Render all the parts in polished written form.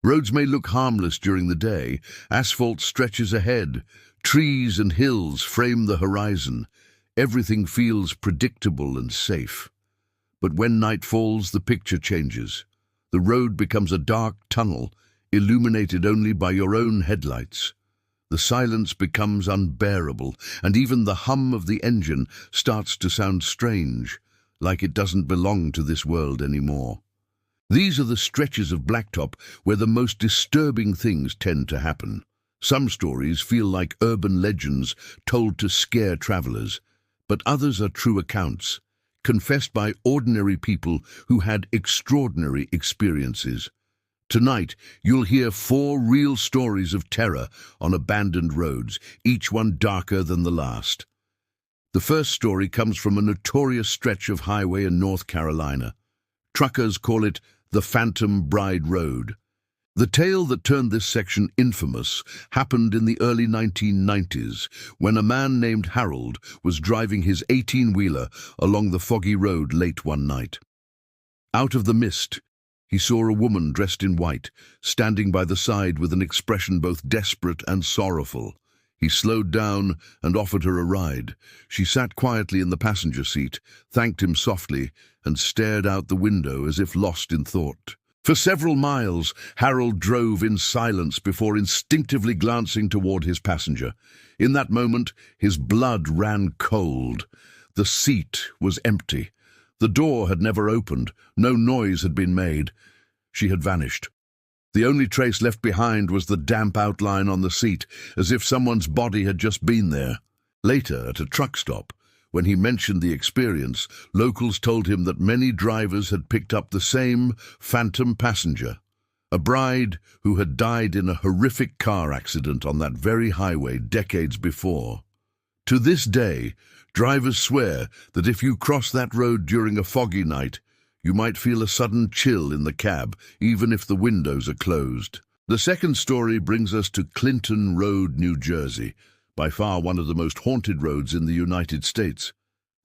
Roads may look harmless during the day. Asphalt stretches ahead. Trees and hills frame the horizon. Everything feels predictable and safe. But when night falls, the picture changes. The road becomes a dark tunnel, illuminated only by your own headlights. The silence becomes unbearable, and even the hum of the engine starts to sound strange, like it doesn't belong to this world anymore. These are the stretches of blacktop where the most disturbing things tend to happen. Some stories feel like urban legends told to scare travelers, but others are true accounts, confessed by ordinary people who had extraordinary experiences. Tonight, you'll hear 4 real stories of terror on abandoned roads, each one darker than the last. The first story comes from a notorious stretch of highway in North Carolina. Truckers call it the Phantom Bride Road. The tale that turned this section infamous happened in the early 1990s, when a man named Harold was driving his 18-wheeler along the foggy road late one night. Out of the mist, he saw a woman dressed in white, standing by the side with an expression both desperate and sorrowful. He slowed down and offered her a ride. She sat quietly in the passenger seat, thanked him softly, and stared out the window as if lost in thought. For several miles, Harold drove in silence before instinctively glancing toward his passenger. In that moment, his blood ran cold. The seat was empty. The door had never opened. No noise had been made. She had vanished. The only trace left behind was the damp outline on the seat, as if someone's body had just been there. Later, at a truck stop, when he mentioned the experience, locals told him that many drivers had picked up the same phantom passenger, a bride who had died in a horrific car accident on that very highway decades before. To this day, drivers swear that if you cross that road during a foggy night, you might feel a sudden chill in the cab, even if the windows are closed. The second story brings us to Clinton Road, New Jersey, by far one of the most haunted roads in the United States.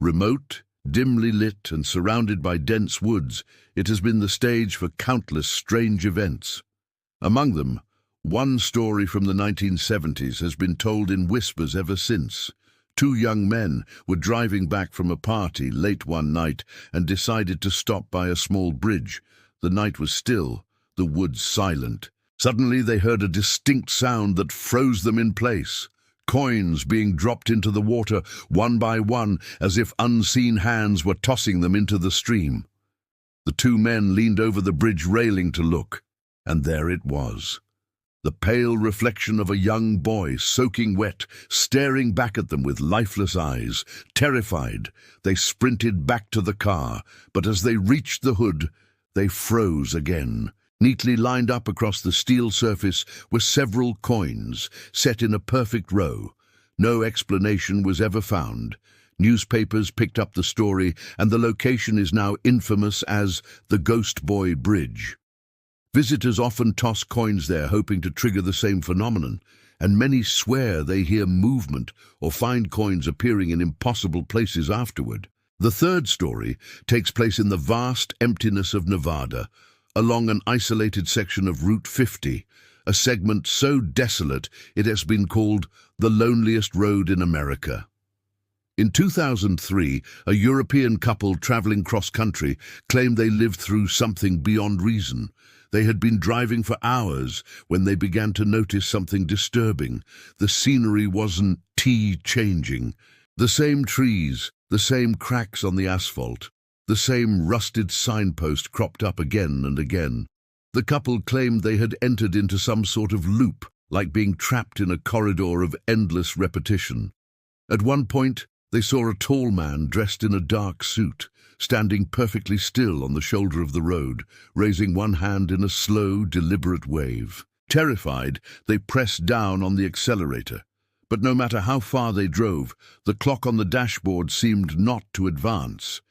Remote, dimly lit, and surrounded by dense woods, it has been the stage for countless strange events. Among them, one story from the 1970s has been told in whispers ever since. 2 young men were driving back from a party late one night and decided to stop by a small bridge. The night was still, the woods silent. Suddenly they heard a distinct sound that froze them in place. Coins being dropped into the water one by one, as if unseen hands were tossing them into the stream. The 2 men leaned over the bridge railing to look, and there it was. The pale reflection of a young boy, soaking wet, staring back at them with lifeless eyes. Terrified, they sprinted back to the car, but as they reached the hood, they froze again. Neatly lined up across the steel surface were several coins, set in a perfect row. No explanation was ever found. Newspapers picked up the story, and the location is now infamous as the Ghost Boy Bridge. Visitors often toss coins there, hoping to trigger the same phenomenon, and many swear they hear movement or find coins appearing in impossible places afterward. The third story takes place in the vast emptiness of Nevada, along an isolated section of Route 50, a segment so desolate it has been called the loneliest road in America. In 2003, a European couple traveling cross-country claimed they lived through something beyond reason. They had been driving for hours when they began to notice something disturbing. The scenery wasn't changing. The same trees, the same cracks on the asphalt, the same rusted signpost cropped up again and again. The couple claimed they had entered into some sort of loop, like being trapped in a corridor of endless repetition. At one point, they saw a tall man dressed in a dark suit, standing perfectly still on the shoulder of the road, raising one hand in a slow, deliberate wave. Terrified, they pressed down on the accelerator. But no matter how far they drove, the clock on the dashboard seemed not to advance.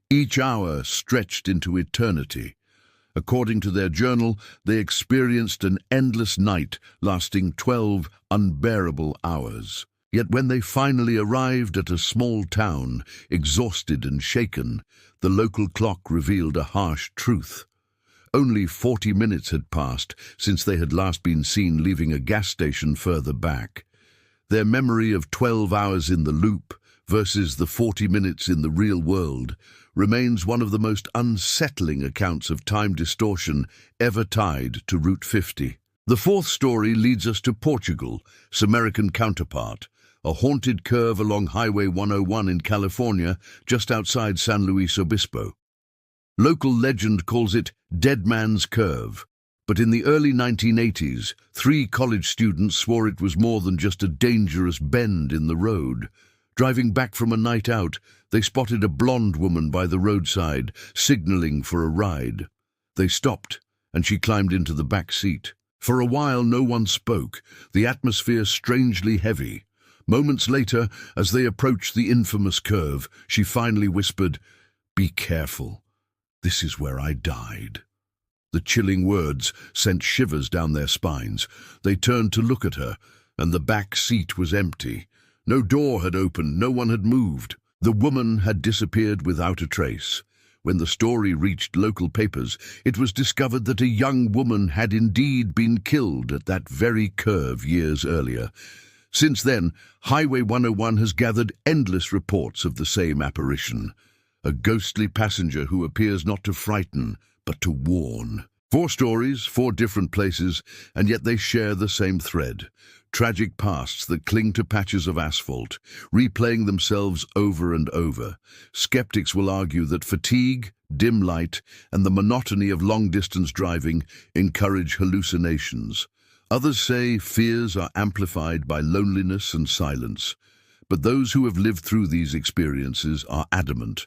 Each hour stretched into eternity. According to their journal, they experienced an endless night lasting 12 unbearable hours. Yet when they finally arrived at a small town, exhausted and shaken, the local clock revealed a harsh truth. Only 40 minutes had passed since they had last been seen leaving a gas station further back. Their memory of 12 hours in the loop versus the 40 minutes in the real world remains one of the most unsettling accounts of time distortion ever tied to Route 50. The fourth story leads us to Portugal's American counterpart, a haunted curve along Highway 101 in California, just outside San Luis Obispo. Local legend calls it Dead Man's Curve, but in the early 1980s, 3 college students swore it was more than just a dangerous bend in the road. Driving back from a night out, they spotted a blonde woman by the roadside, signaling for a ride. They stopped, and she climbed into the back seat. For a while, no one spoke, the atmosphere strangely heavy. Moments later, as they approached the infamous curve, she finally whispered, "Be careful. This is where I died." The chilling words sent shivers down their spines. They turned to look at her, and the back seat was empty. No door had opened, no one had moved. The woman had disappeared without a trace. When the story reached local papers, it was discovered that a young woman had indeed been killed at that very curve years earlier. Since then, Highway 101 has gathered endless reports of the same apparition. A ghostly passenger who appears not to frighten, but to warn. 4 stories, 4 different places, and yet they share the same thread. Tragic pasts that cling to patches of asphalt, replaying themselves over and over. Skeptics will argue that fatigue, dim light, and the monotony of long-distance driving encourage hallucinations. Others say fears are amplified by loneliness and silence. But those who have lived through these experiences are adamant.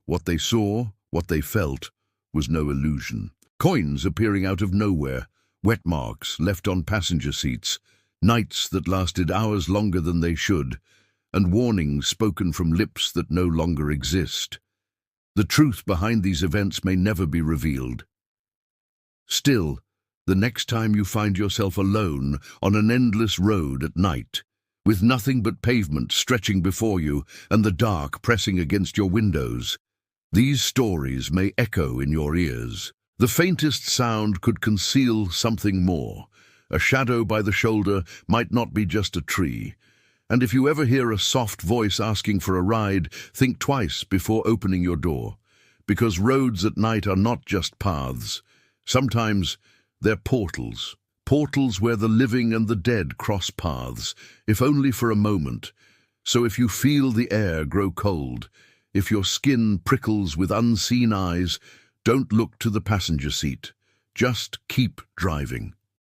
What they saw, what they felt, was no illusion. Coins appearing out of nowhere, wet marks left on passenger seats, nights that lasted hours longer than they should, and warnings spoken from lips that no longer exist. The truth behind these events may never be revealed. Still, the next time you find yourself alone on an endless road at night, with nothing but pavement stretching before you and the dark pressing against your windows, these stories may echo in your ears. The faintest sound could conceal something more. A shadow by the shoulder might not be just a tree. And if you ever hear a soft voice asking for a ride, think twice before opening your door. Because roads at night are not just paths. Sometimes they're portals. Portals where the living and the dead cross paths, if only for a moment. So if you feel the air grow cold, if your skin prickles with unseen eyes, don't look to the passenger seat. Just keep driving.